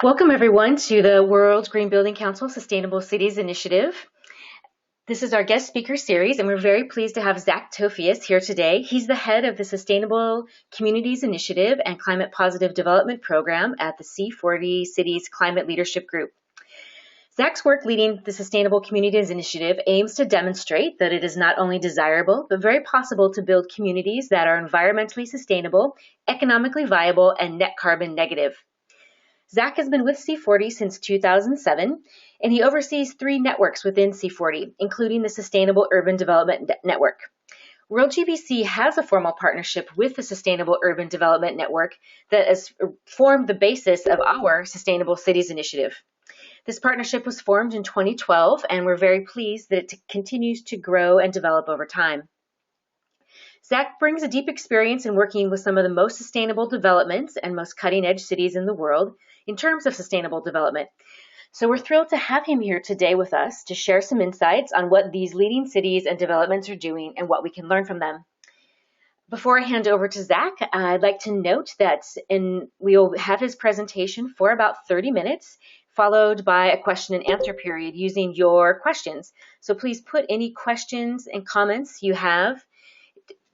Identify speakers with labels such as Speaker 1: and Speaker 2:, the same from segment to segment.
Speaker 1: Welcome, everyone, to the World Green Building Council Sustainable Cities Initiative. This is our guest speaker series, and we're very pleased to have Zach Tofias here today. He's the head of the Sustainable Communities Initiative and Climate Positive Development Program at the C40 Cities Climate Leadership Group. Zach's work leading the Sustainable Communities Initiative aims to demonstrate that it is not only desirable, but very possible to build communities that are environmentally sustainable, economically viable, and net carbon negative. Zach has been with C40 since 2007, and he oversees 3 networks within C40, including the Sustainable Urban Development Network. World GBC has a formal partnership with the Sustainable Urban Development Network that has formed the basis of our Sustainable Cities Initiative. This partnership was formed in 2012, and we're very pleased that it continues to grow and develop over time. Zach brings a deep experience in working with some of the most sustainable developments and most cutting-edge cities in the world in terms of sustainable development. So we're thrilled to have him here today with us to share some insights on what these leading cities and developments are doing and what we can learn from them. Before I hand over to Zach, I'd like to note that we'll have his presentation for about 30 minutes, followed by a question and answer period using your questions. So please put any questions and comments you have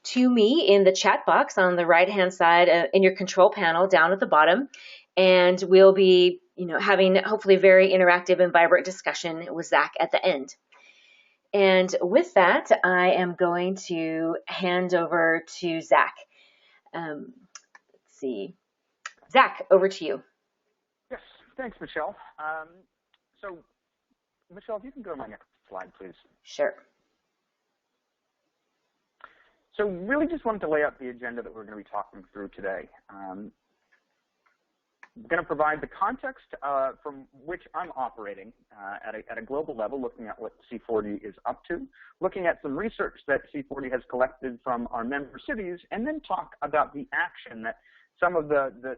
Speaker 1: to me in the chat box on the right-hand side in your control panel down at the bottom. And we'll be having hopefully a very interactive and vibrant discussion with Zach at the end. And with that, I am going to hand over to Zach. Let's see. Zach, over to you.
Speaker 2: Yes, thanks, Michelle. So, Michelle, if you can go to my next slide, please.
Speaker 1: Sure.
Speaker 2: So really just wanted to lay out the agenda that we're going to be talking through today. I'm going to provide the context from which I'm operating at a global level, looking at what C40 is up to, looking at some research that C40 has collected from our member cities, and then talk about the action that some of the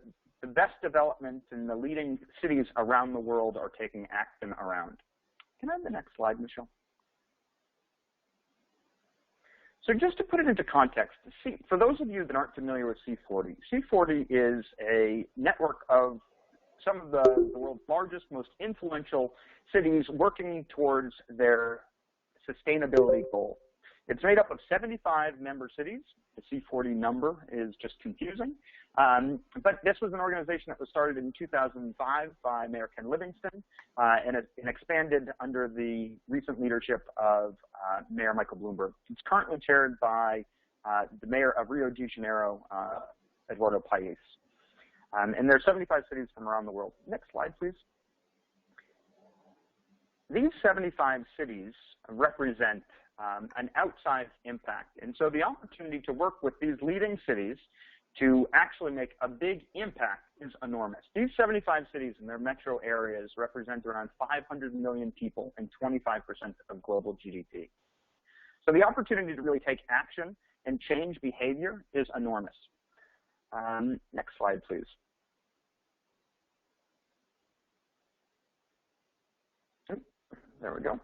Speaker 2: best developments in the leading cities around the world are taking action around. Can I have the next slide, Michelle? So just to put it into context, for those of you that aren't familiar with C40, C40 is a network of some of the world's largest, most influential cities working towards their sustainability goal. It's made up of 75 member cities. The C40 number is just confusing. But this was an organization that was started in 2005 by Mayor Ken Livingston and expanded under the recent leadership of Mayor Michael Bloomberg. It's currently chaired by the mayor of Rio de Janeiro, Eduardo Paes. And there are 75 cities from around the world. Next slide, please. These 75 cities represent an outsized impact. And so the opportunity to work with these leading cities to actually make a big impact is enormous. These 75 cities and their metro areas represent around 500 million people and 25% of global GDP. So the opportunity to really take action and change behavior is enormous. Next slide, please. There we go.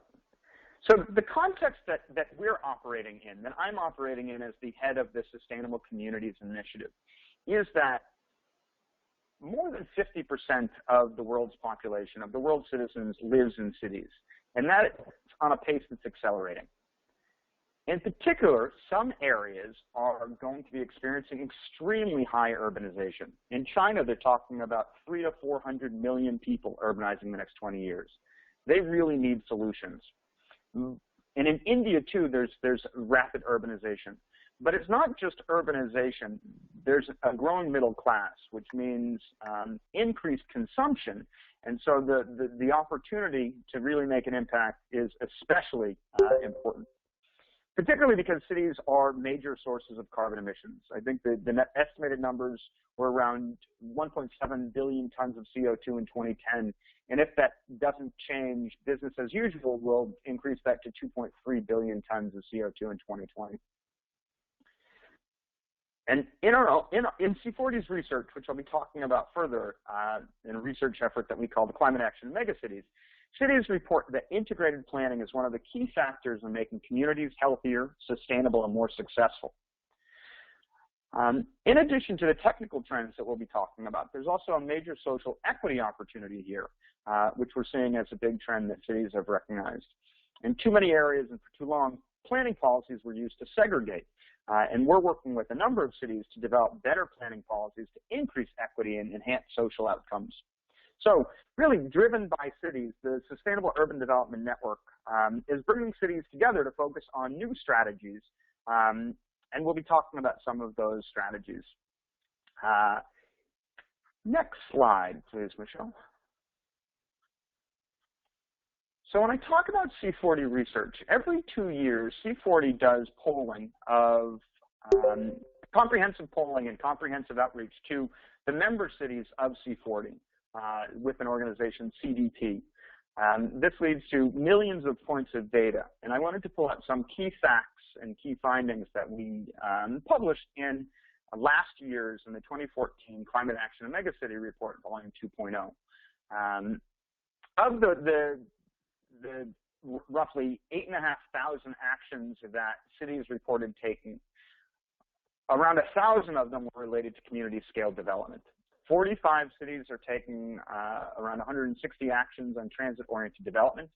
Speaker 2: So the context that we're operating in, that I'm operating in as the head of the Sustainable Communities Initiative, is that more than 50% of the world's population, of the world's citizens, lives in cities. And that is on a pace that's accelerating. In particular, some areas are going to be experiencing extremely high urbanization. In China, they're talking about 300 to 400 million people urbanizing in the next 20 years. They really need solutions. And in India, too, there's rapid urbanization. But it's not just urbanization. There's a growing middle class, which means increased consumption. And so the opportunity to really make an impact is especially important, particularly because cities are major sources of carbon emissions. I think the estimated numbers were around 1.7 billion tons of CO2 in 2010. And if that doesn't change, business as usual will increase that to 2.3 billion tons of CO2 in 2020. And in C40's research, which I'll be talking about further in a research effort that we call the Climate Action Megacities, cities report that integrated planning is one of the key factors in making communities healthier, sustainable, and more successful. In addition to the technical trends that we'll be talking about, there's also a major social equity opportunity here, which we're seeing as a big trend that cities have recognized. In too many areas and for too long, planning policies were used to segregate. And we're working with a number of cities to develop better planning policies to increase equity and enhance social outcomes. So really driven by cities, the Sustainable Urban Development Network is bringing cities together to focus on new strategies. And we'll be talking about some of those strategies. Next slide, please, Michelle. So when I talk about C40 Research, every 2 years, C40 does polling of comprehensive polling and comprehensive outreach to the member cities of C40 with an organization, CDP. This leads to millions of points of data. And I wanted to pull out some key facts and key findings that we published in last year's in the 2014 Climate Action and Megacity Report, Volume 2.0. Of the roughly 8,500 actions that cities reported taking, around 1,000 of them were related to community scale development. 45 cities are taking around 160 actions on transit-oriented development.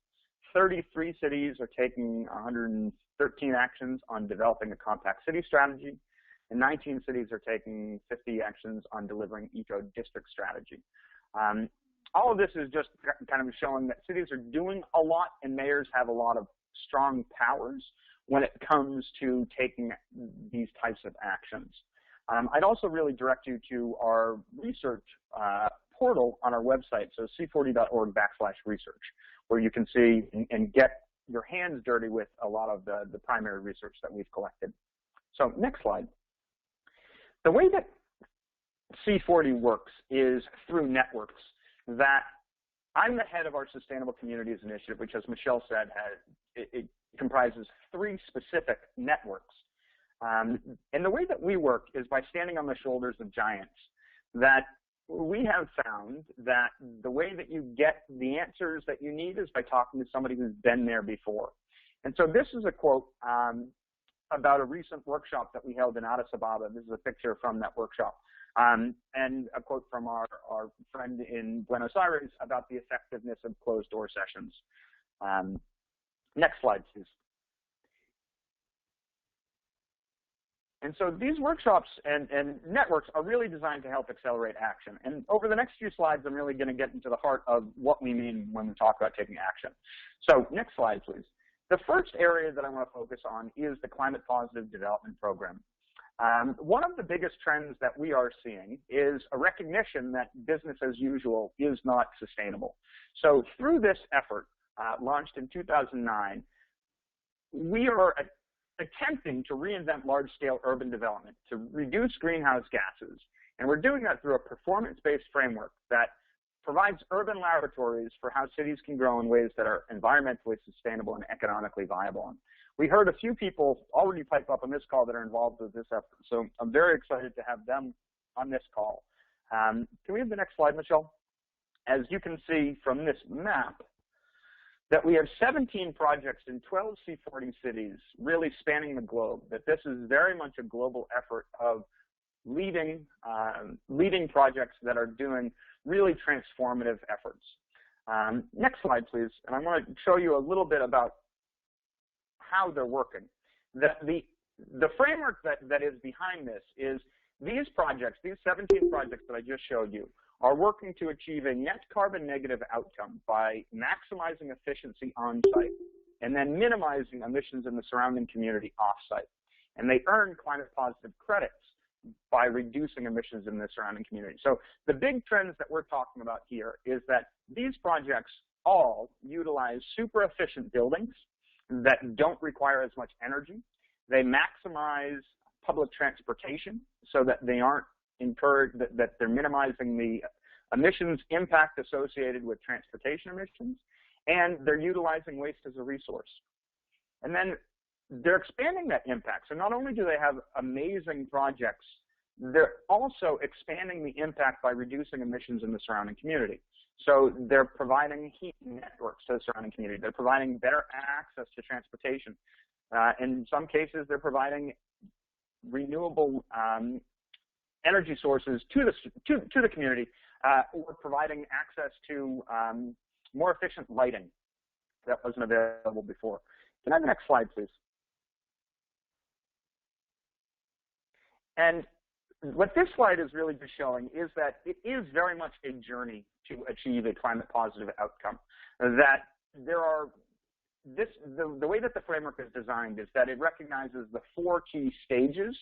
Speaker 2: 33 cities are taking 113 actions on developing a compact city strategy. And 19 cities are taking 50 actions on delivering eco-district strategy. All of this is just kind of showing that cities are doing a lot and mayors have a lot of strong powers when it comes to taking these types of actions. I'd also really direct you to our research portal on our website, so c40.org/research, where you can see and get your hands dirty with a lot of the primary research that we've collected. So next slide. The way that C40 works is through networks. That I'm the head of our Sustainable Communities Initiative, which, as Michelle said, it comprises 3 specific networks. And the way that we work is by standing on the shoulders of giants. That we have found that the way that you get the answers that you need is by talking to somebody who's been there before. And so this is a quote about a recent workshop that we held in Addis Ababa. This is a picture from that workshop. And a quote from our friend in Buenos Aires about the effectiveness of closed-door sessions. Next slide, please. And so these workshops and networks are really designed to help accelerate action. And over the next few slides, I'm really going to get into the heart of what we mean when we talk about taking action. So next slide, please. The first area that I want to focus on is the Climate Positive Development Program. One of the biggest trends that we are seeing is a recognition that business as usual is not sustainable. So through this effort, launched in 2009, we are attempting to reinvent large-scale urban development to reduce greenhouse gases. And we're doing that through a performance-based framework that provides urban laboratories for how cities can grow in ways that are environmentally sustainable and economically viable. And we heard a few people already pipe up on this call that are involved with this effort. So I'm very excited to have them on this call. Can we have the next slide, Michelle? As you can see from this map, that we have 17 projects in 12 C40 cities really spanning the globe, that this is very much a global effort of leading projects that are doing really transformative efforts. Next slide, please. And I want to show you a little bit about how they're working. The framework that is behind this is these projects, these 17 projects that I just showed you, are working to achieve a net carbon negative outcome by maximizing efficiency on site and then minimizing emissions in the surrounding community off site. And they earn climate positive credits by reducing emissions in the surrounding community. So the big trends that we're talking about here is that these projects all utilize super efficient buildings that don't require as much energy. They maximize public transportation so that they aren't incurred, that they're minimizing the emissions impact associated with transportation emissions, and they're utilizing waste as a resource. And then they're expanding that impact. So not only do they have amazing projects, they're also expanding the impact by reducing emissions in the surrounding community. So they're providing heat networks to the surrounding community. They're providing better access to transportation. In some cases, they're providing renewable energy sources to the community, or providing access to more efficient lighting that wasn't available before. Can I have the next slide, please? And what this slide is really just showing is that it is very much a journey to achieve a climate positive outcome. That there are the way that the framework is designed is that it recognizes the 4 key stages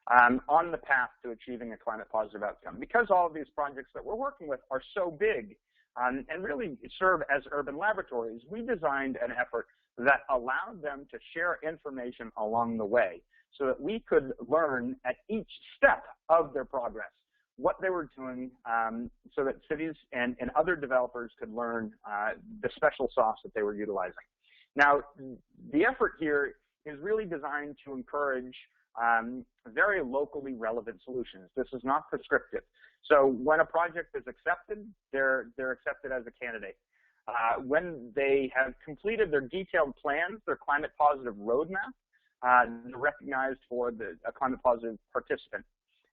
Speaker 2: on the path to achieving a climate positive outcome. Because all of these projects that we're working with are so big and really serve as urban laboratories, we designed an effort that allowed them to share information along the way so that we could learn at each step of their progress what they were doing, so that cities and other developers could learn the special sauce that they were utilizing. Now, the effort here is really designed to encourage very locally relevant solutions. This is not prescriptive. So when a project is accepted, they're accepted as a candidate. When they have completed their detailed plans, their climate positive roadmap, they're recognized for a climate positive participant.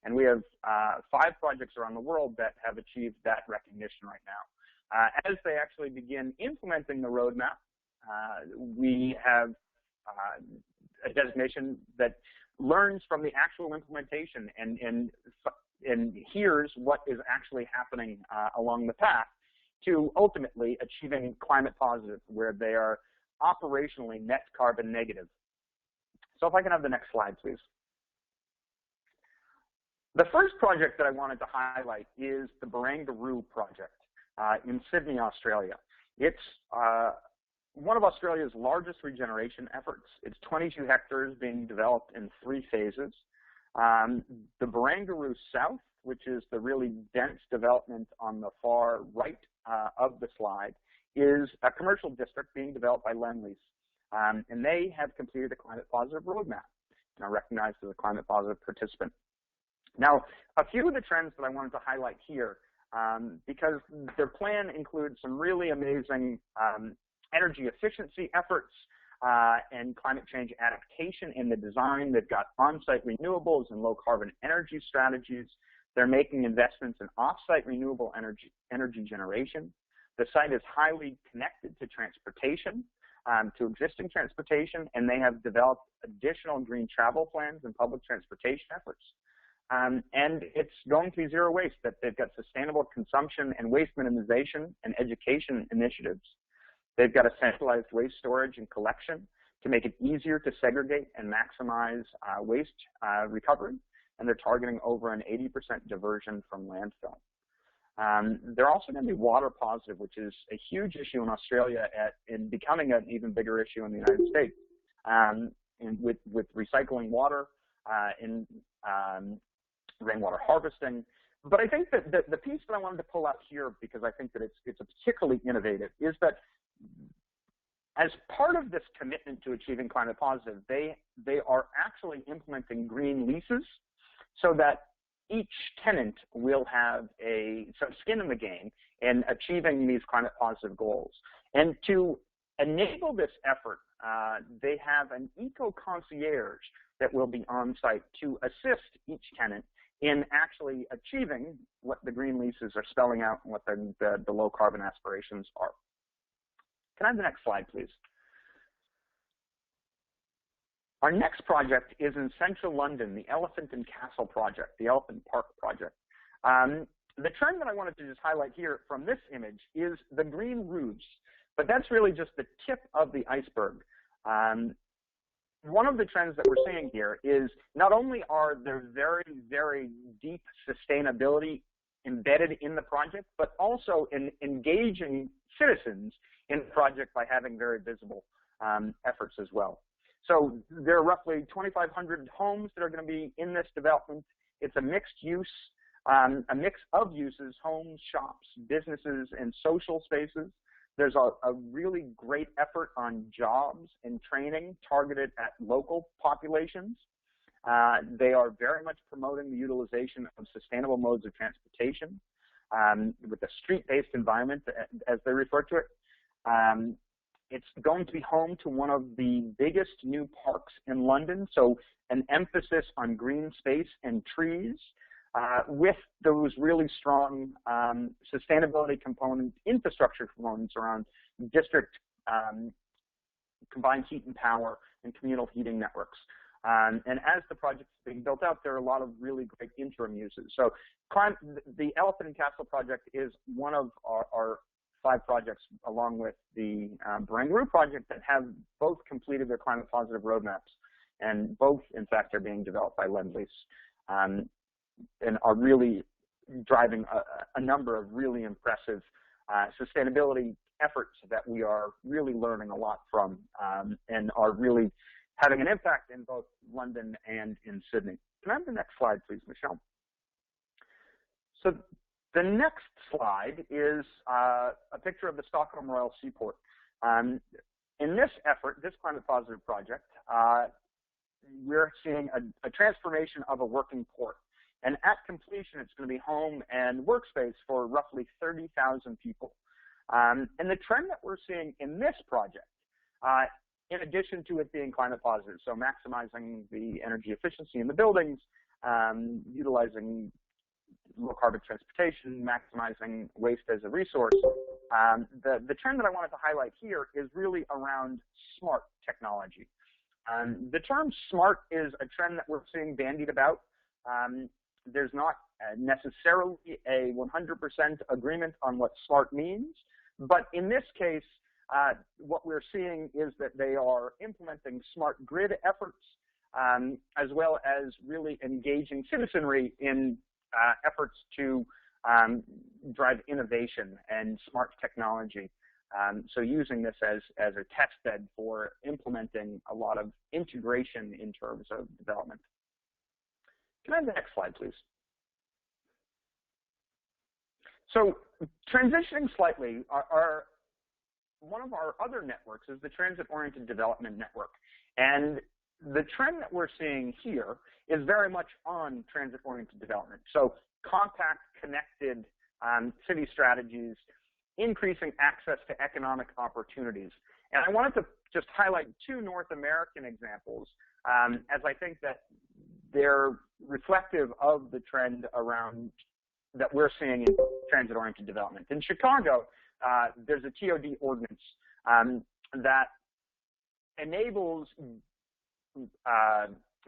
Speaker 2: And we have 5 projects around the world that have achieved that recognition right now. As they actually begin implementing the roadmap, we have a designation that learns from the actual implementation and hears what is actually happening along the path to ultimately achieving climate positive, where they are operationally net carbon negative. So if I can have the next slide, please. The first project that I wanted to highlight is the Barangaroo project in Sydney, Australia. It's one of Australia's largest regeneration efforts. It's 22 hectares being developed in 3 phases. The Barangaroo South, which is the really dense development on the far right of the slide, is a commercial district being developed by Lendlease. And they have completed a climate positive roadmap and are recognized as a climate positive participant. Now, a few of the trends that I wanted to highlight here, because their plan includes some really amazing energy efficiency efforts and climate change adaptation in the design. They've got on-site renewables and low-carbon energy strategies. They're making investments in off-site renewable energy generation. The site is highly connected to transportation, to existing transportation, and they have developed additional green travel plans and public transportation efforts. And it's going to be zero waste, that they've got sustainable consumption and waste minimization and education initiatives. They've got a centralized waste storage and collection to make it easier to segregate and maximize waste recovery, and they're targeting over an 80% diversion from landfill. They're also going to be water positive, which is a huge issue in Australia and becoming an even bigger issue in the United States, and with recycling water in rainwater harvesting. But I think that the piece that I wanted to pull out here, because I think that it's particularly innovative, is that as part of this commitment to achieving climate positive, they are actually implementing green leases so that each tenant will have some skin in the game in achieving these climate positive goals. And to enable this effort, they have an eco-concierge that will be on site to assist each tenant in actually achieving what the green leases are spelling out and what the low carbon aspirations are. Can I have the next slide, please? Our next project is in central London, the Elephant and Castle project, the Elephant Park project. The trend that I wanted to just highlight here from this image is the green roofs, but that's really just the tip of the iceberg. One of the trends that we're seeing here is not only are there very, very deep sustainability embedded in the project, but also in engaging citizens in the project by having very visible efforts as well. So there are roughly 2,500 homes that are going to be in this development. It's a mixed use, a mix of uses: homes, shops, businesses, and social spaces. There's a really great effort on jobs and training targeted at local populations. They are very much promoting the utilization of sustainable modes of transportation with a street-based environment, as they refer to it. It's going to be home to one of the biggest new parks in London, so an emphasis on green space and trees. with those really strong sustainability component, infrastructure components around district combined heat and power and communal heating networks. And as the project is being built out, there are a lot of really great interim uses. So the Elephant and Castle project is one of our 5 projects, along with the Barangaroo project, that have both completed their climate positive roadmaps. And both, in fact, are being developed by Lendlease and are really driving a number of really impressive sustainability efforts that we are really learning a lot from and are really having an impact in both London and in Sydney. Can I have the next slide, please, Michelle? So the next slide is a picture of the Stockholm Royal Seaport. In this effort, this climate positive project, we're seeing a transformation of a working port. And at completion, it's going to be home and workspace for roughly 30,000 people. And the trend that we're seeing in this project, in addition to it being climate positive, so maximizing the energy efficiency in the buildings, utilizing low carbon transportation, maximizing waste as a resource, the trend that I wanted to highlight here is really around smart technology. The term smart is a trend that we're seeing bandied about. There's not necessarily a 100% agreement on what smart means, but in this case, what we're seeing is that they are implementing smart grid efforts, as well as really engaging citizenry in efforts to drive innovation and smart technology. So using this as a test bed for implementing a lot of integration in terms of development. Can I have the next slide, please? So transitioning slightly, one of our other networks is the Transit-Oriented Development Network. And the trend that we're seeing here is very much on transit-oriented development. So compact, connected city strategies, increasing access to economic opportunities. And I wanted to just highlight 2 North American examples, as I think that they're reflective of the trend around that we're seeing in transit-oriented development. In Chicago, there's a TOD ordinance that enables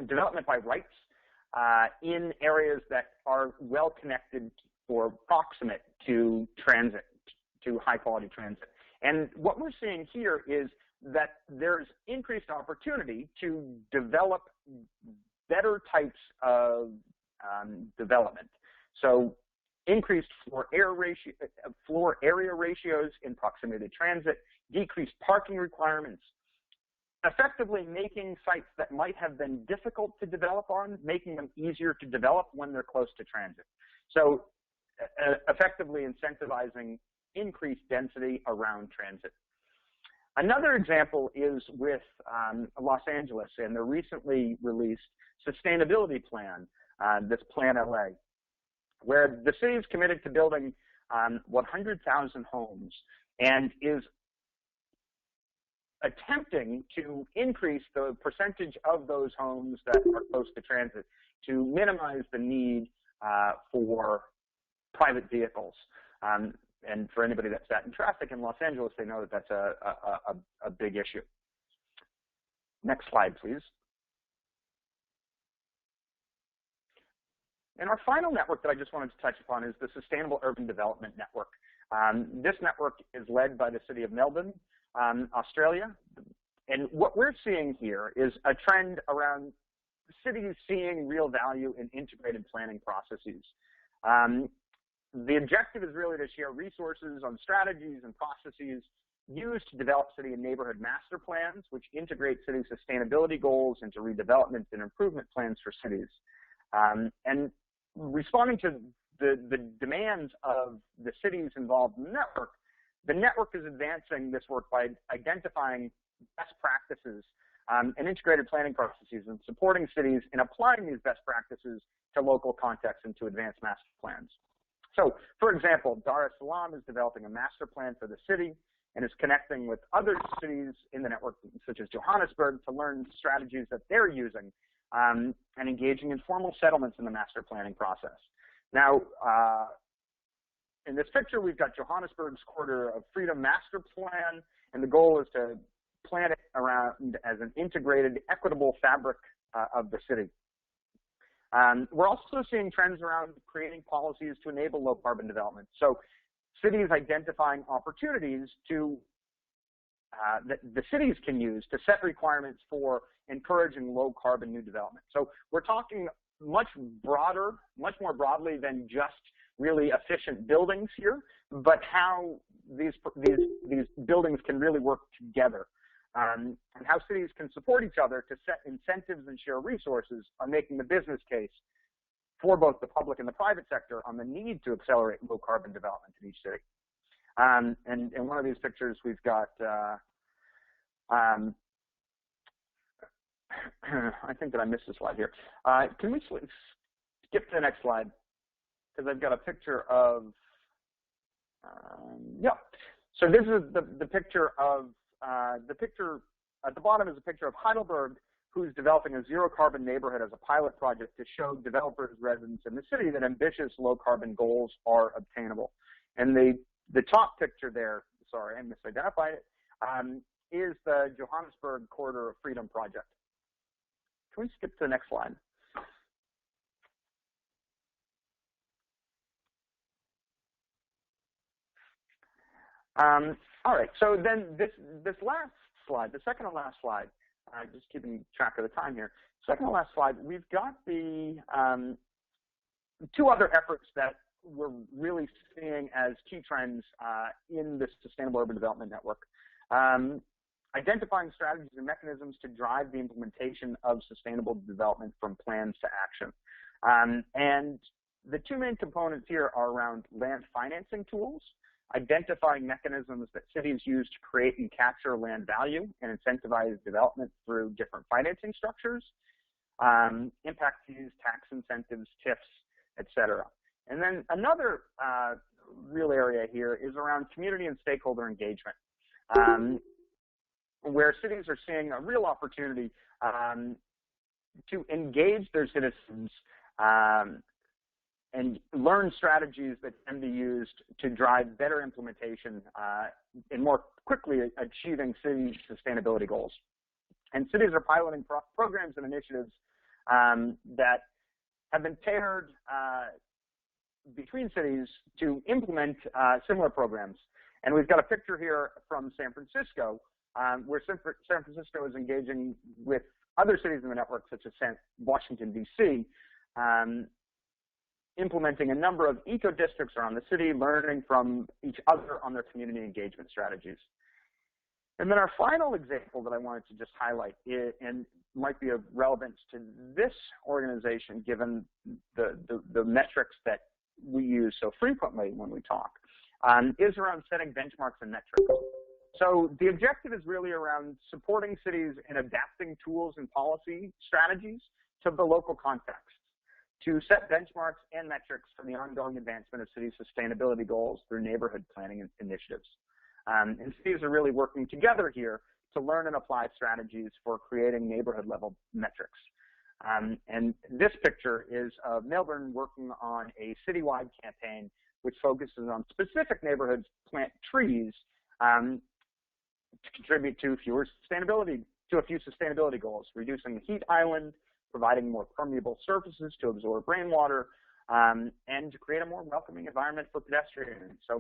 Speaker 2: development by rights in areas that are well connected or proximate to transit, to high quality transit. And what we're seeing here is that there's increased opportunity to develop better types of development. So increased floor area ratios in proximity to transit, decreased parking requirements, effectively making sites that might have been difficult to develop on, making them easier to develop when they're close to transit. So effectively incentivizing increased density around transit. Another example is with Los Angeles and the recently released sustainability plan, this Plan LA, where the city is committed to building 100,000 homes and is attempting to increase the percentage of those homes that are close to transit to minimize the need for private vehicles. And for anybody that's sat in traffic in Los Angeles, they know that that's a big issue. Next slide, please. And our final network that I just wanted to touch upon is the Sustainable Urban Development Network. This network is led by the City of Melbourne, Australia. And what we're seeing here is a trend around cities seeing real value in integrated planning processes. The objective is really to share resources on strategies and processes used to develop city and neighborhood master plans, which integrate city sustainability goals into redevelopment and improvement plans for cities. And responding to the demands of the cities involved in the network is advancing this work by identifying best practices and integrated planning processes and supporting cities in applying these best practices to local contexts and to advance master plans. So, for example, Dar es Salaam is developing a master plan for the city and is connecting with other cities in the network, such as Johannesburg, to learn strategies that they're using and engaging in formal settlements in the master planning process. Now, in this picture, we've got Johannesburg's Quarter of Freedom Master Plan, and the goal is to plan it around as an integrated, equitable fabric of the city. We're also seeing trends around creating policies to enable low carbon development. So cities identifying opportunities to that the cities can use to set requirements for encouraging low carbon new development. So we're talking much more broadly than just really efficient buildings here, but how these buildings can really work together, and how cities can support each other to set incentives and share resources on making the business case for both the public and the private sector on the need to accelerate low carbon development in each city. And in one of these pictures, we've got, I think that I missed a slide here. Can we skip to the next slide? Because I've got a picture of, yeah. So this is the picture of, the picture at the bottom is a picture of Heidelberg, who's developing a zero carbon neighborhood as a pilot project to show developers, residents in the city that ambitious low carbon goals are obtainable. And the top picture there, sorry, I misidentified it, is the Johannesburg Quarter of Freedom project. Can we skip to the next slide? All right, so then this last slide, the second to last slide, just keeping track of the time here, second to last slide, we've got the two other efforts that we're really seeing as key trends in this Sustainable Urban Development Network. Identifying strategies and mechanisms to drive the implementation of sustainable development from plans to action. And the two main components here are around land financing tools, identifying mechanisms that cities use to create and capture land value and incentivize development through different financing structures, impact fees, tax incentives, TIFs, etc. And then another real area here is around community and stakeholder engagement, where cities are seeing a real opportunity to engage their citizens and learn strategies that can be used to drive better implementation and more quickly achieving city sustainability goals. And cities are piloting programs and initiatives that have been tailored between cities to implement similar programs. And we've got a picture here from San Francisco, where San Francisco is engaging with other cities in the network, such as Washington, D.C., implementing a number of eco-districts around the city, learning from each other on their community engagement strategies. And then our final example that I wanted to just highlight, and might be of relevance to this organization, given the metrics that we use so frequently when we talk, is around setting benchmarks and metrics. So the objective is really around supporting cities in adapting tools and policy strategies to the local context, to set benchmarks and metrics for the ongoing advancement of city sustainability goals through neighborhood planning initiatives. And cities are really working together here to learn and apply strategies for creating neighborhood-level metrics. And this picture is of Melbourne working on a citywide campaign which focuses on specific neighborhoods plant trees to contribute to a few sustainability goals, reducing the heat island, providing more permeable surfaces to absorb rainwater, and to create a more welcoming environment for pedestrians. So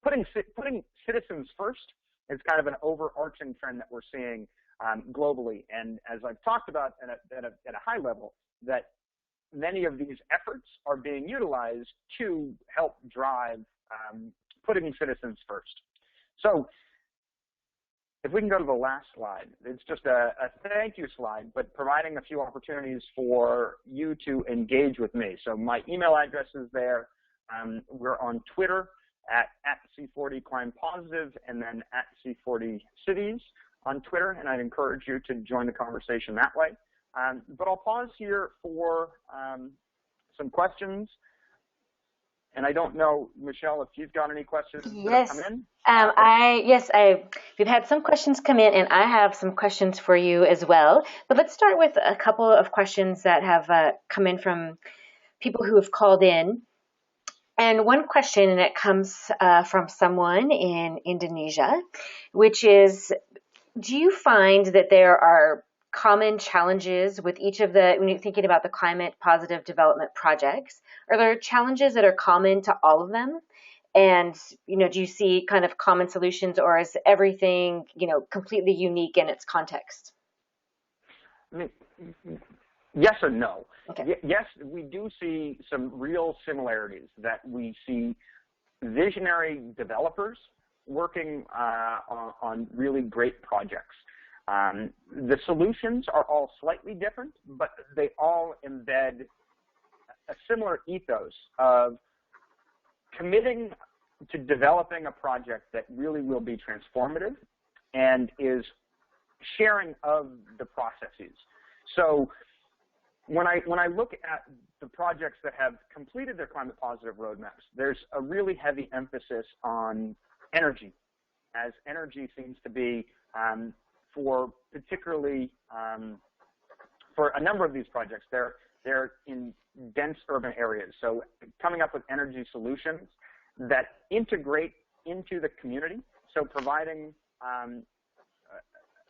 Speaker 2: putting citizens first is kind of an overarching trend that we're seeing globally. And as I've talked about at a high level, that many of these efforts are being utilized to help drive putting citizens first. So if we can go to the last slide, it's just a thank you slide, but providing a few opportunities for you to engage with me. So my email address is there. We're on Twitter at C40 Climb Positive, and then at C40 Cities on Twitter, and I'd encourage you to join the conversation that way. But I'll pause here for some questions. And I don't know, Michelle, if you've got any questions that have come in.
Speaker 1: We've had some questions come in, and I have some questions for you as well. But let's start with a couple of questions that have come in from people who have called in. And one question, and it comes from someone in Indonesia, which is, do you find that there are common challenges with each of the, when you're thinking about the climate positive development projects, are there challenges that are common to all of them? And, do you see kind of common solutions, or is everything, completely unique in its context?
Speaker 2: I mean, yes and no.
Speaker 1: Okay.
Speaker 2: Yes, we do see some real similarities, that we see visionary developers working on really great projects. The solutions are all slightly different, but they all embed a similar ethos of committing to developing a project that really will be transformative and is sharing of the processes. So when I look at the projects that have completed their climate positive roadmaps, there's a really heavy emphasis on energy, as energy seems to be for particularly for a number of these projects, they're in dense urban areas. So coming up with energy solutions that integrate into the community, so providing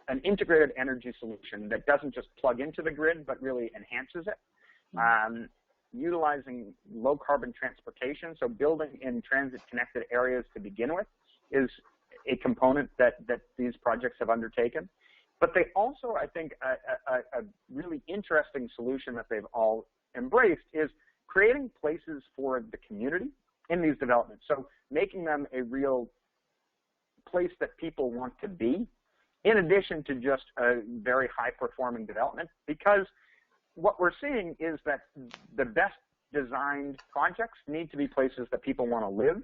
Speaker 2: an integrated energy solution that doesn't just plug into the grid, but really enhances it. Utilizing low carbon transportation, so building in transit connected areas to begin with, is a component that these projects have undertaken. But they also, I think, a really interesting solution that they've all embraced is creating places for the community in these developments. So making them a real place that people want to be, in addition to just a very high-performing development, because what we're seeing is that the best designed projects need to be places that people want to live,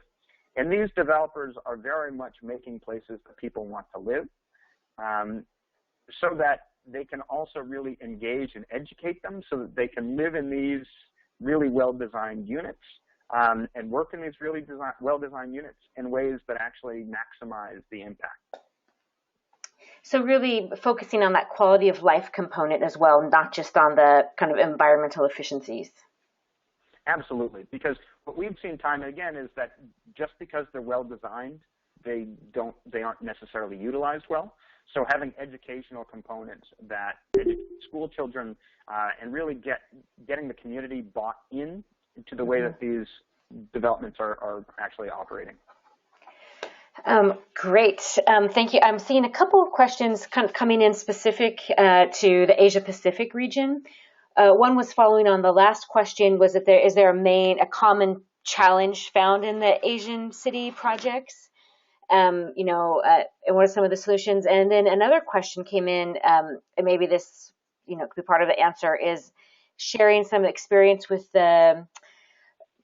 Speaker 2: and these developers are very much making places that people want to live, so that they can also really engage and educate them so that they can live in these really well-designed units and work in these really well-designed units in ways that actually maximize the impact.
Speaker 1: So really focusing on that quality of life component as well, not just on the kind of environmental efficiencies.
Speaker 2: Absolutely, because what we've seen time and again is that just because they're well-designed, they aren't necessarily utilized well. So having educational components that educate school children and really getting the community bought in to the way that these developments are actually operating.
Speaker 1: Great. Thank you. I'm seeing a couple of questions kind of coming in specific to the Asia Pacific region. One was following on the last question, was that is there a common challenge found in the Asian city projects? And what are some of the solutions? And then another question came in, and maybe this, could be part of the answer, is sharing some experience with the,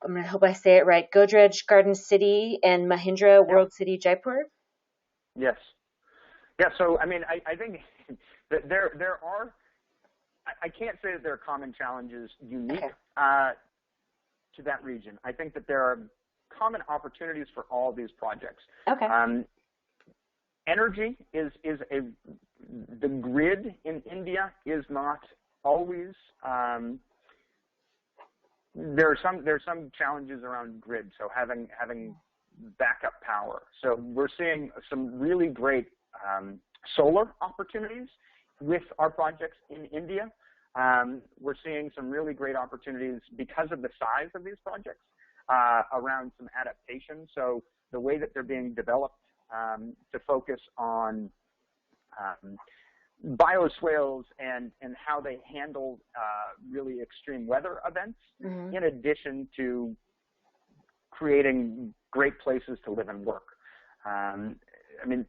Speaker 1: I'm going to hope I say it right, Godrej Garden City and Mahindra World City Jaipur?
Speaker 2: Yes. Yeah, so, I mean, I think that there are, I can't say that there are common challenges unique to that region. I think that there are common opportunities for all these projects.
Speaker 1: Okay.
Speaker 2: Energy is the grid in India is not always, there are some challenges around grid, so having backup power. So we're seeing some really great solar opportunities with our projects in India. We're seeing some really great opportunities because of the size of these projects around some adaptation. So the way that they're being developed to focus on bioswales and how they handle really extreme weather events, in addition to creating great places to live and work. I mean,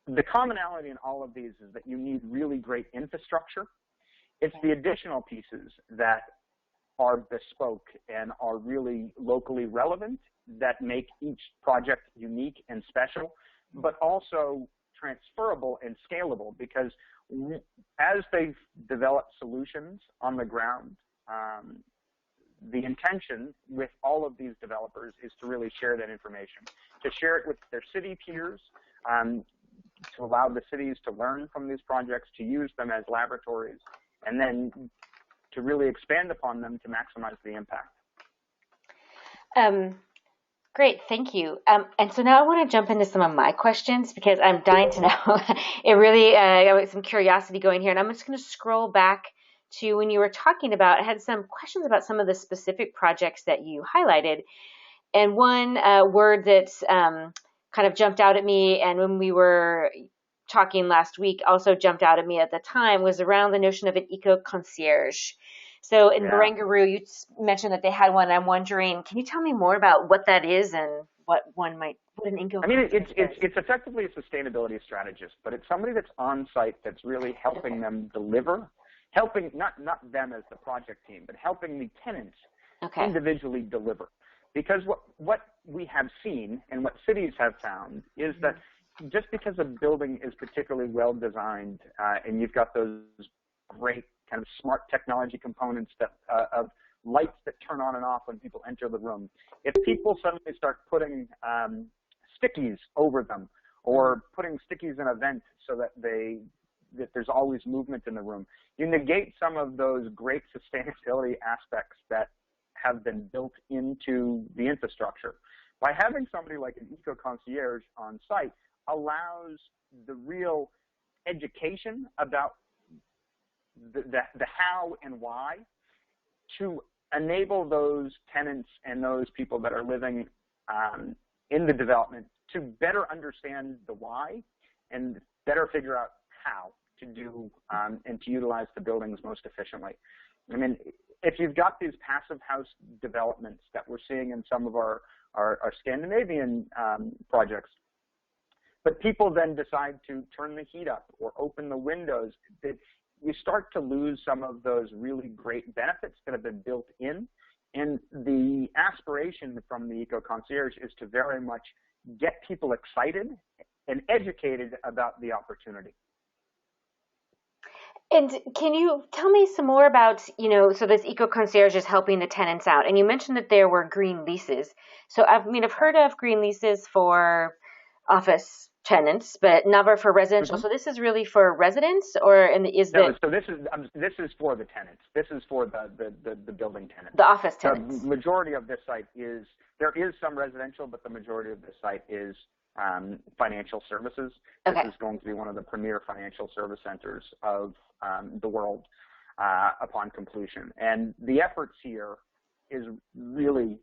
Speaker 2: the commonality in all of these is that you need really great infrastructure. It's the additional pieces that are bespoke and are really locally relevant that make each project unique and special, but also transferable and scalable, because as they develop solutions on the ground, the intention with all of these developers is to really share that information, to share it with their city peers, to allow the cities to learn from these projects, to use them as laboratories, and then to really expand upon them to maximize the impact.
Speaker 1: Great, thank you. And so now I want to jump into some of my questions because I'm dying to know. It really, I have some curiosity going here, and I'm just going to scroll back to when you were talking about. I had some questions about some of the specific projects that you highlighted, and one word that kind of jumped out at me, and when we were talking last week, also jumped out at me at the time, was around the notion of an eco concierge. So in
Speaker 2: Yeah.
Speaker 1: Barangaroo, you mentioned that they had one. I'm wondering, can you tell me more about what that is and what an eco
Speaker 2: I mean,
Speaker 1: concierge is?
Speaker 2: it's effectively a sustainability strategist, but it's somebody that's on site that's really helping them deliver, helping not them as the project team, but helping the tenants
Speaker 1: Okay.
Speaker 2: individually deliver. Because what we have seen and what cities have found is that just because a building is particularly well designed and you've got those great kind of smart technology components that of lights that turn on and off when people enter the room, if people suddenly start putting stickies over them or putting stickies in a vent so that there's always movement in the room, you negate some of those great sustainability aspects that have been built into the infrastructure. By having somebody like an eco concierge on site allows the real education about the how and why to enable those tenants and those people that are living in the development to better understand the why and better figure out how to do and to utilize the buildings most efficiently. I mean, if you've got these passive house developments that we're seeing in some of our Scandinavian projects, but people then decide to turn the heat up or open the windows, that you start to lose some of those really great benefits that have been built in. And the aspiration from the eco concierge is to very much get people excited and educated about the opportunity.
Speaker 1: And can you tell me some more about, so this eco concierge is helping the tenants out, and you mentioned that there were green leases. So I've heard of green leases for office tenants, but never for residential. So this is really for residents, or
Speaker 2: So this is for the tenants. This is for the building tenants.
Speaker 1: The office tenants.
Speaker 2: The majority of this site there is some residential, but the majority of this site is financial services.
Speaker 1: Okay.
Speaker 2: This is going to be one of the premier financial service centers of the world upon completion. And the efforts here is really,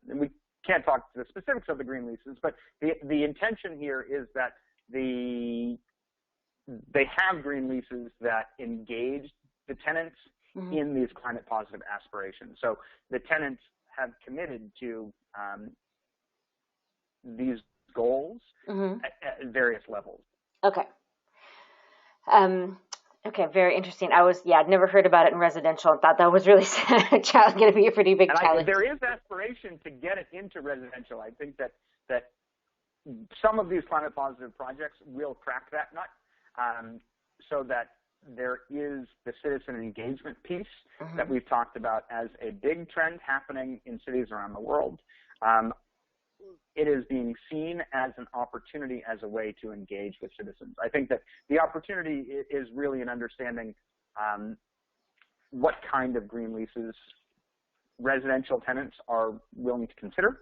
Speaker 2: we can't talk to the specifics of the green leases, but the intention here is that they have green leases that engage the tenants in these climate positive aspirations. So the tenants have committed to these goals at various levels.
Speaker 1: Okay. Okay, very interesting. I'd never heard about it in residential and thought that was really going to be a pretty big challenge.
Speaker 2: There is aspiration to get it into residential. I think that some of these climate positive projects will crack that nut, so that there is the citizen engagement piece that we've talked about as a big trend happening in cities around the world. It is being seen as an opportunity, as a way to engage with citizens. I think that the opportunity is really in understanding what kind of green leases residential tenants are willing to consider.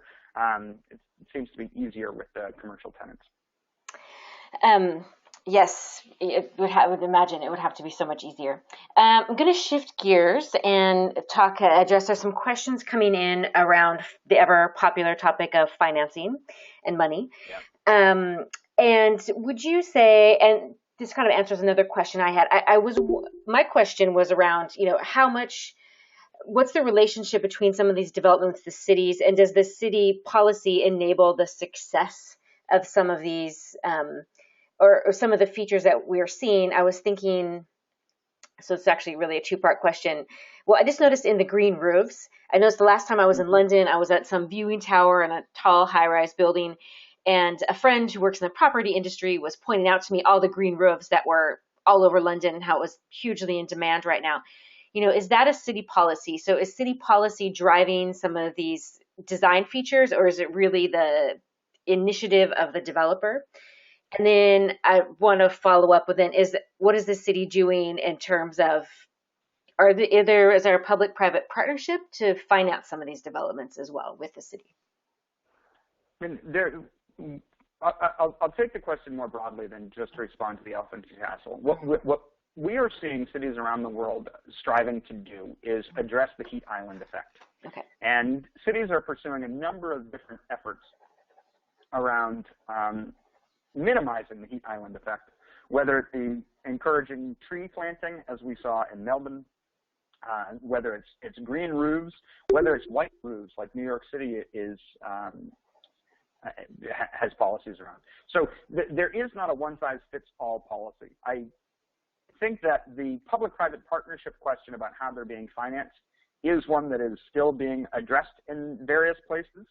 Speaker 2: It seems to be easier with the commercial tenants.
Speaker 1: Yes, I would imagine it would have to be so much easier. I'm going to shift gears and address there's some questions coming in around the ever popular topic of financing and money. Yeah. And would you say, and this kind of answers another question I had. My question was around, what's the relationship between some of these developments, the cities, and does the city policy enable the success of some of these, or some of the features that we're seeing? I was thinking, so it's actually really a two-part question. Well, I just noticed in the green roofs, I noticed the last time I was in London, I was at some viewing tower in a tall high-rise building, and a friend who works in the property industry was pointing out to me all the green roofs that were all over London and how it was hugely in demand right now. Is that a city policy? So is city policy driving some of these design features, or is it really the initiative of the developer? And then I want to follow up with what is the city doing in terms of, is there a public-private partnership to finance some of these developments as well with the city?
Speaker 2: And I'll take the question more broadly than just to respond to the elephant in the castle. What we are seeing cities around the world striving to do is address the heat island effect.
Speaker 1: Okay.
Speaker 2: And cities are pursuing a number of different efforts around minimizing the heat island effect, whether it be encouraging tree planting, as we saw in Melbourne, whether it's green roofs, whether it's white roofs, like New York City has policies around. So there is not a one-size-fits-all policy. I think that the public-private partnership question about how they're being financed is one that is still being addressed in various places.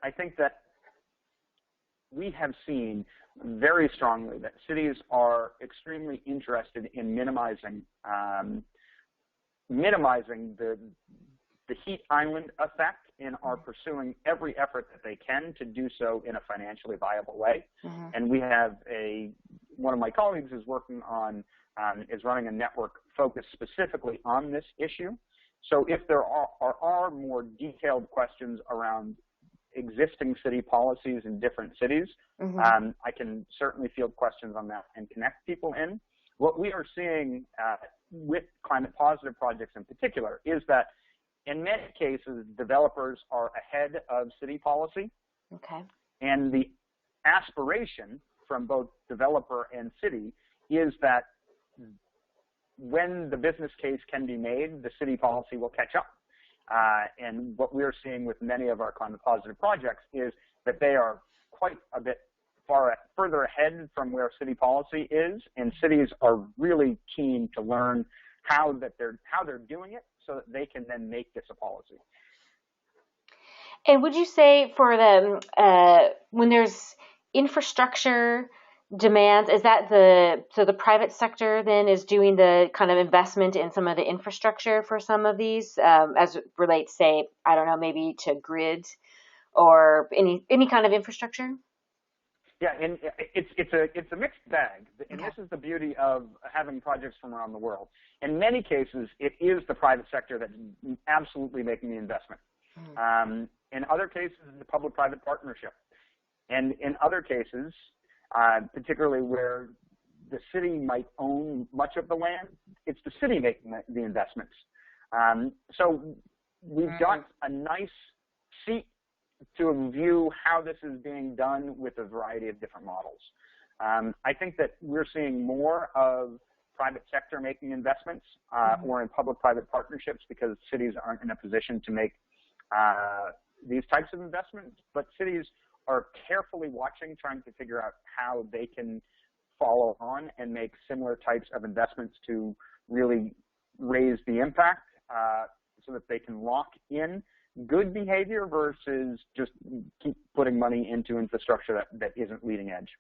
Speaker 2: I think that we have seen very strongly that cities are extremely interested in minimizing the heat island effect and are pursuing every effort that they can to do so in a financially viable way. Mm-hmm. And we have one of my colleagues is working on, is running a network focused specifically on this issue. So if there are more detailed questions around existing city policies in different cities, mm-hmm. I can certainly field questions on that and connect people in. What we are seeing with climate positive projects in particular is that in many cases, developers are ahead of city policy.
Speaker 1: Okay.
Speaker 2: And the aspiration from both developer and city is that when the business case can be made, the city policy will catch up. And what we're seeing with many of our climate positive projects is that they are quite a bit further ahead from where city policy is, and cities are really keen to learn how they're doing it so that they can then make this a policy.
Speaker 1: And would you say for them, when there's infrastructure demands, is that the private sector then is doing the kind of investment in some of the infrastructure for some of these, as it relates, say, I don't know, maybe to grid or any kind of infrastructure?
Speaker 2: Yeah, and it's a mixed bag, and this is the beauty of having projects from around the world. In many cases, it is the private sector that's absolutely making the investment. Mm-hmm. In other cases, it's a public-private partnership. And in other cases, particularly where the city might own much of the land, it's the city making the investments. So we've got a nice seat to view how this is being done with a variety of different models. I think that we're seeing more of private sector making investments or in public-private partnerships because cities aren't in a position to make these types of investments, but cities are carefully watching, trying to figure out how they can follow on and make similar types of investments to really raise the impact so that they can lock in good behavior versus just keep putting money into infrastructure that isn't leading edge.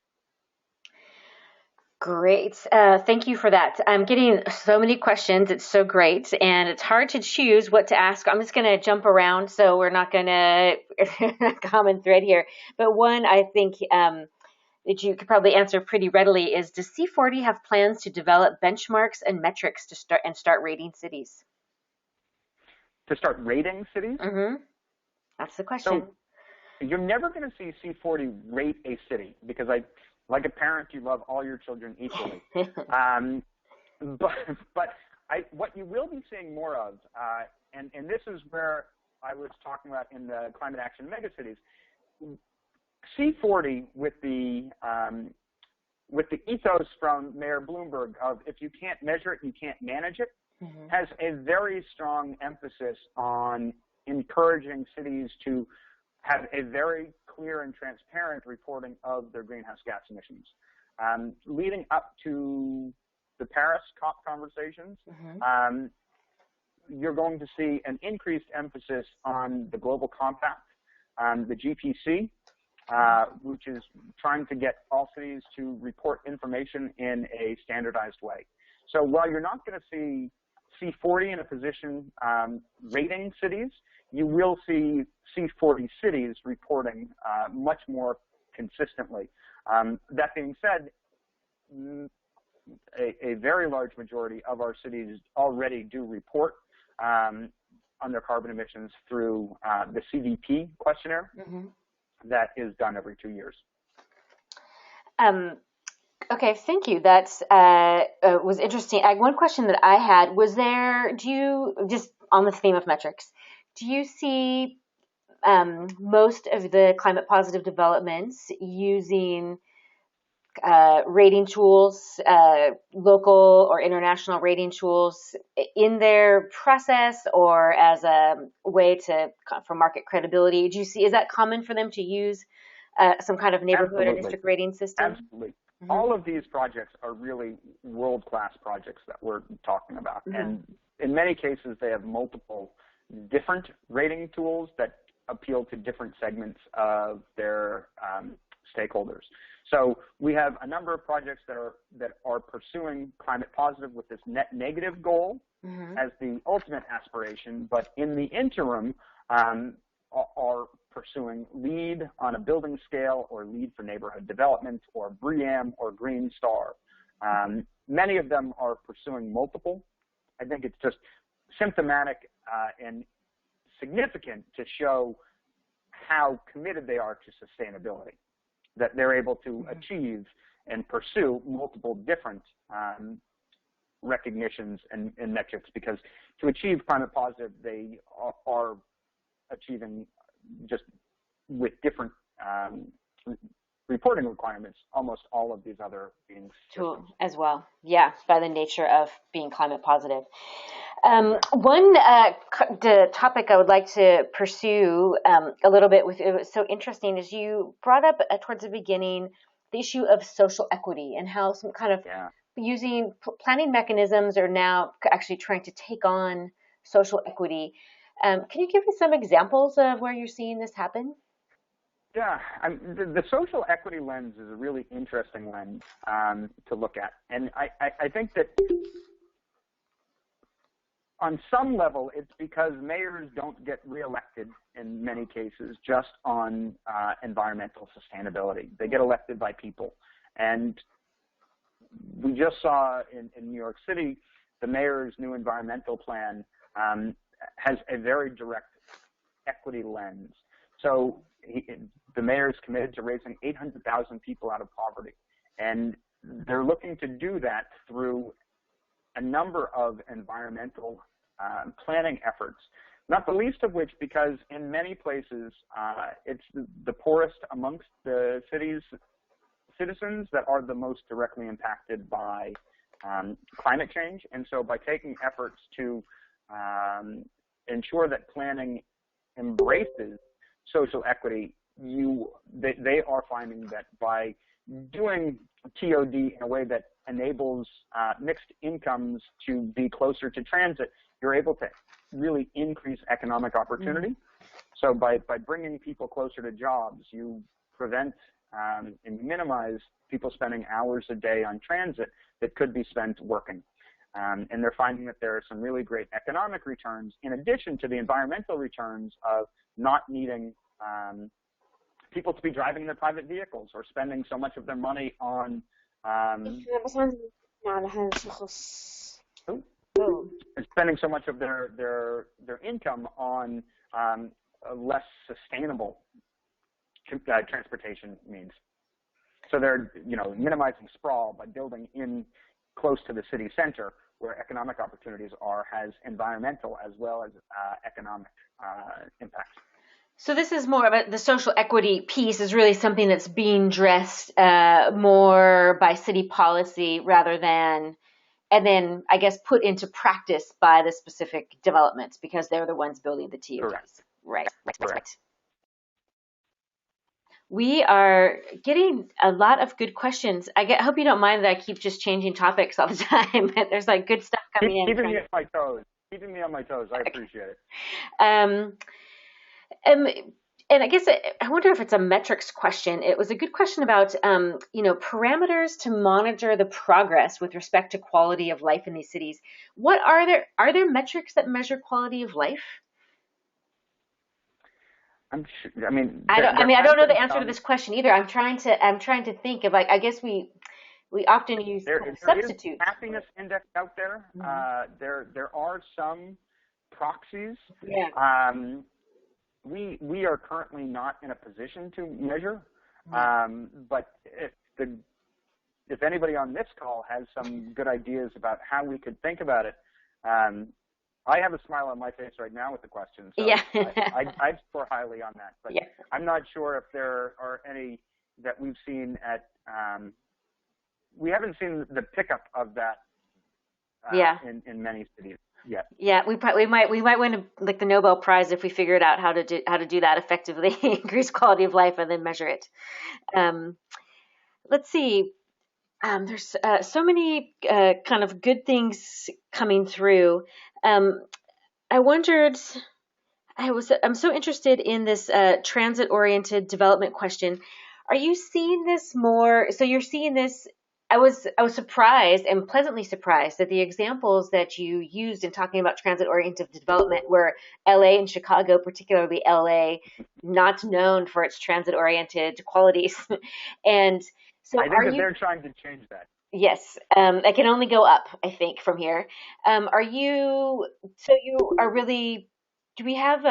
Speaker 1: Great. Thank you for that. I'm getting so many questions. It's so great. And it's hard to choose what to ask. I'm just going to jump around, so we're not going to common thread here. But one I think that you could probably answer pretty readily is, does C40 have plans to develop benchmarks and metrics to start rating cities?
Speaker 2: To start rating cities?
Speaker 1: Mm-hmm. That's the question.
Speaker 2: So you're never going to see C40 rate a city because like a parent, you love all your children equally. But what you will be seeing more of, and this is where I was talking about in the climate action megacities, C40 with the ethos from Mayor Bloomberg of if you can't measure it, you can't manage it, mm-hmm. has a very strong emphasis on encouraging cities to have a very clear and transparent reporting of their greenhouse gas emissions. Leading up to the Paris COP conversations, mm-hmm. You're going to see an increased emphasis on the Global Compact, the GPC, which is trying to get all cities to report information in a standardized way. So while you're not going to see C40 in a position rating cities, you will see C40 cities reporting much more consistently. That being said, a very large majority of our cities already do report. on their carbon emissions through the CDP questionnaire that is done every 2 years.
Speaker 1: Okay, thank you. That's was interesting. One question that I had was just on the theme of metrics, do you see most of the climate positive developments using rating tools, local or international rating tools in their process or as a way for market credibility? Do you see, is that common for them to use some kind of neighborhood or district rating system?
Speaker 2: Absolutely. All of these projects are really world-class projects that we're talking about. And in many cases, they have multiple different rating tools that appeal to different segments of their stakeholders. So we have a number of projects that are pursuing climate positive with this net negative goal as the ultimate aspiration, but in the interim are pursuing LEED on a building scale or LEED for neighborhood development or BREEAM or Green Star. Many of them are pursuing multiple. I think it's just symptomatic and significant to show how committed they are to sustainability, that they're able to achieve and pursue multiple different recognitions and metrics, because to achieve climate positive, they are achieving just with different reporting requirements, almost all of these other beings
Speaker 1: as well. Yeah, by the nature of being climate positive. One the topic I would like to pursue a little bit with, it was so interesting, is you brought up towards the beginning the issue of social equity and how some kind of using planning mechanisms are now actually trying to take on social equity. Can you give me some examples of where you're seeing this happen?
Speaker 2: Yeah, the social equity lens is a really interesting lens to look at. And I think that on some level, it's because mayors don't get reelected in many cases just on environmental sustainability. They get elected by people. And we just saw in New York City, the mayor's new environmental plan has a very direct equity lens. So the mayor's committed to raising 800,000 people out of poverty. And they're looking to do that through a number of environmental planning efforts, not the least of which because in many places it's the poorest amongst the city's citizens that are the most directly impacted by climate change. And so by taking efforts to ensure that planning embraces social equity, they are finding that by doing TOD in a way that enables mixed incomes to be closer to transit, you're able to really increase economic opportunity. So by bringing people closer to jobs, you prevent and minimize people spending hours a day on transit that could be spent working. And they're finding that there are some really great economic returns in addition to the environmental returns of not needing people to be driving their private vehicles or spending so much of their money on spending so much of their income on less sustainable transportation means. So they're minimizing sprawl by building in close to the city center, where economic opportunities has environmental as well as economic impacts.
Speaker 1: So this is more of the social equity piece is really something that's being dressed more by city policy rather than, and then I guess put into practice by the specific developments because they're the ones building the TODs.
Speaker 2: Correct.
Speaker 1: Right. We are getting a lot of good questions. I hope you don't mind that I keep just changing topics all the time. But there's like good stuff coming in.
Speaker 2: Keeping me on my toes. Keeping me on my toes. I appreciate it.
Speaker 1: And I guess I wonder if it's a metrics question. It was a good question about, parameters to monitor the progress with respect to quality of life in these cities. What are there metrics that measure quality of life? I don't know the answer to this question either. I'm trying to think of I guess we often use
Speaker 2: there
Speaker 1: substitutes.
Speaker 2: There is a happiness index out there. There are some proxies.
Speaker 1: Yeah.
Speaker 2: We are currently not in a position to measure, but if anybody on this call has some good ideas about how we could think about it, I have a smile on my face right now with the question, so
Speaker 1: yeah.
Speaker 2: I'd score highly on that. But I'm not sure if there are any that we've seen at. We haven't seen the pickup of that in many cities yet.
Speaker 1: Yeah, we might win like the Nobel Prize if we figured out how to do that effectively, increase quality of life, and then measure it. Let's see. There's so many kind of good things coming through. I wondered. I'm so interested in this transit-oriented development question. Are you seeing this more? So you're seeing this. I was surprised and pleasantly surprised that the examples that you used in talking about transit-oriented development were LA and Chicago, particularly LA, not known for its transit-oriented qualities. And so
Speaker 2: I think that they're trying to change that.
Speaker 1: Yes, it can only go up, I think, from here. You are really, do we have,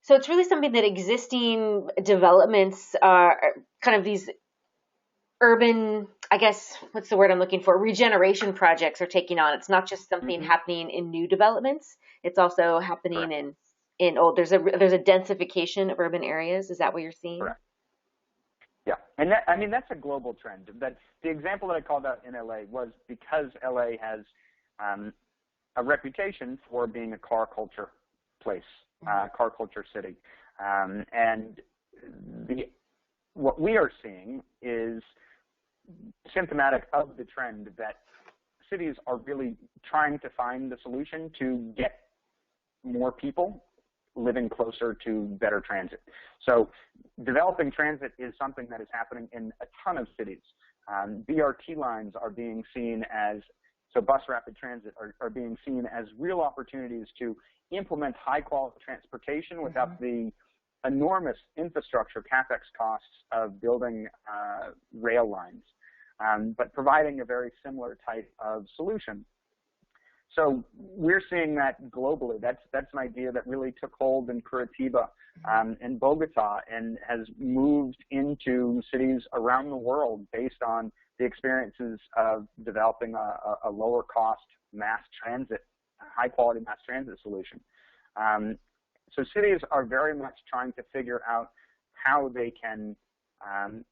Speaker 1: so it's really something that existing developments are kind of these urban, I guess, what's the word I'm looking for? Regeneration projects are taking on. It's not just something happening in new developments. It's also happening in old. There's a densification of urban areas. Is that what you're seeing?
Speaker 2: Correct. Yeah, and that's a global trend. That the example that I called out in LA was because LA has a reputation for being a car culture place, car culture city, and what we are seeing is symptomatic of the trend that cities are really trying to find the solution to get more people living closer to better transit. So developing transit is something that is happening in a ton of cities. BRT lines are being seen as, so bus rapid transit are being seen as real opportunities to implement high quality transportation without the enormous infrastructure CapEx costs of building rail lines, but providing a very similar type of solution. So we're seeing that globally. That's an idea that really took hold in Curitiba and Bogota and has moved into cities around the world based on the experiences of developing a lower cost mass transit, high quality mass transit solution. So cities are very much trying to figure out how they can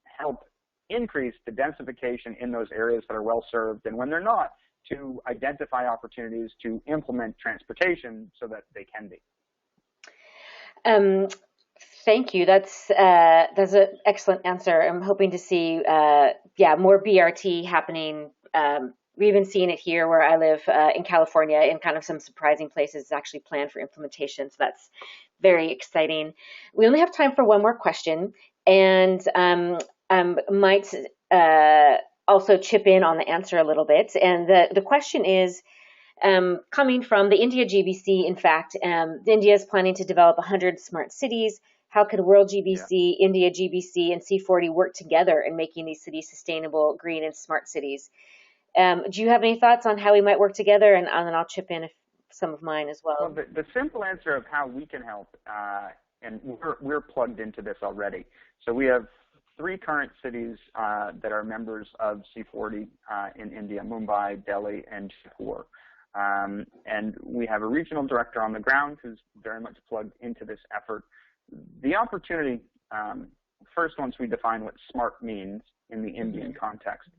Speaker 2: help increase the densification in those areas that are well served, and when they're not, to identify opportunities to implement transportation so that they can be.
Speaker 1: Thank you. That's an excellent answer. I'm hoping to see more BRT happening. We've been seeing it here where I live in California in kind of some surprising places. It's actually planned for implementation, so that's very exciting. We only have time for one more question, and might also chip in on the answer a little bit. And the question is coming from the India GBC. In fact, India is planning to develop 100 smart cities. How could World GBC, India GBC, and C40 work together in making these cities sustainable, green, and smart cities? Do you have any thoughts on how we might work together? And then I'll chip in some of mine as well.
Speaker 2: Well, the simple answer of how we can help, and we're plugged into this already. So we have 3 current cities that are members of C40 in India: Mumbai, Delhi, and Jaipur. And we have a regional director on the ground who's very much plugged into this effort. The opportunity, first, once we define what smart means in the Indian context,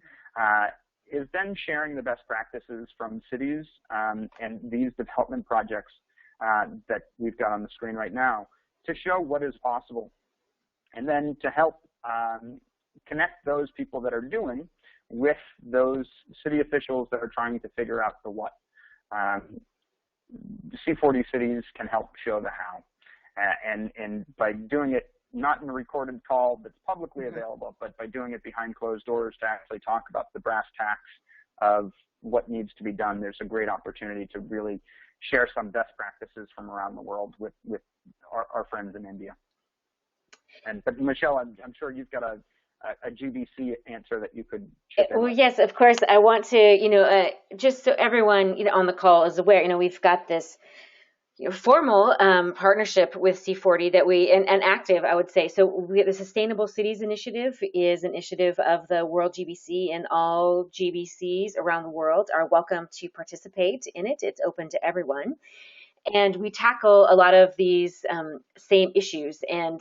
Speaker 2: is then sharing the best practices from cities and these development projects that we've got on the screen right now to show what is possible, and then to help connect those people that are doing with those city officials that are trying to figure out the what. C40 Cities can help show the how, and by doing it not in a recorded call that's publicly available, but by doing it behind closed doors to actually talk about the brass tacks of what needs to be done, there's a great opportunity to really share some best practices from around the world with our friends in India. But Michelle, I'm sure you've got a GBC answer that you could chip in.
Speaker 1: Well, yes, of course. I want to, just so everyone on the call is aware, we've got this formal partnership with C40 that and active, I would say. So the Sustainable Cities Initiative is an initiative of the World GBC, and all GBCs around the world are welcome to participate in it. It's open to everyone. And we tackle a lot of these same issues. And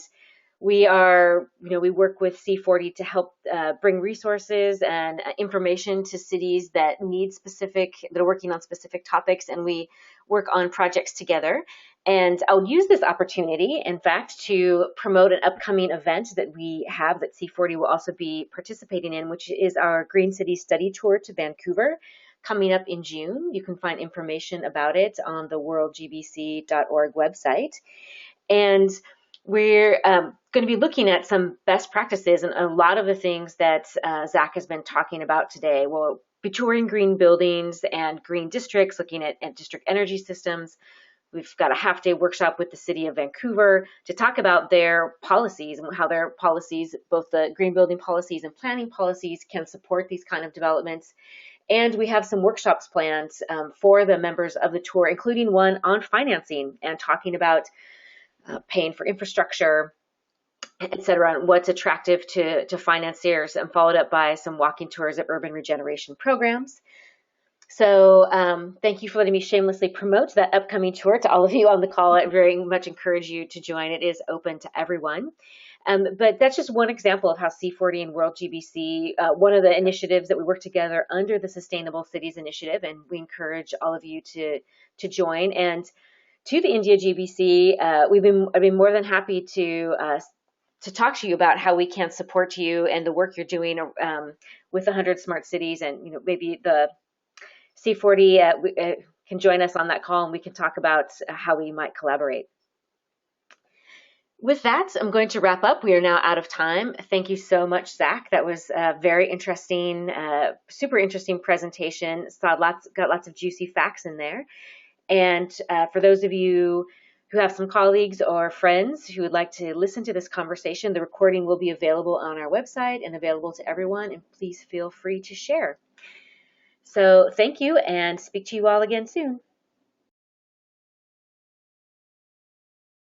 Speaker 1: we work with C40 to help bring resources and information to cities that are working on specific topics, and we work on projects together. And I'll use this opportunity, in fact, to promote an upcoming event that we have that C40 will also be participating in, which is our Green City Study Tour to Vancouver, coming up in June. You can find information about it on the worldgbc.org website. And we're going to be looking at some best practices, and a lot of the things that Zach has been talking about today. We'll be touring green buildings and green districts, looking at district energy systems. We've got a half-day workshop with the City of Vancouver to talk about their policies and how their policies, both the green building policies and planning policies, can support these kind of developments. And we have some workshops planned for the members of the tour, including one on financing and talking about paying for infrastructure, et cetera, and what's attractive to financiers, and followed up by some walking tours of urban regeneration programs. So thank you for letting me shamelessly promote that upcoming tour to all of you on the call. I very much encourage you to join. It is open to everyone. But that's just one example of how C40 and World GBC, one of the initiatives that we work together under the Sustainable Cities Initiative, and we encourage all of you to join. And to the India GBC, I've been more than happy to talk to you about how we can support you and the work you're doing with 100 smart cities, and maybe the C40 can join us on that call, and we can talk about how we might collaborate. With that, I'm going to wrap up. We are now out of time. Thank you so much, Zach. That was a very interesting, super interesting presentation. Got lots of juicy facts in there. And for those of you who have some colleagues or friends who would like to listen to this conversation, the recording will be available on our website and available to everyone, and please feel free to share. So thank you, and speak to you all again soon.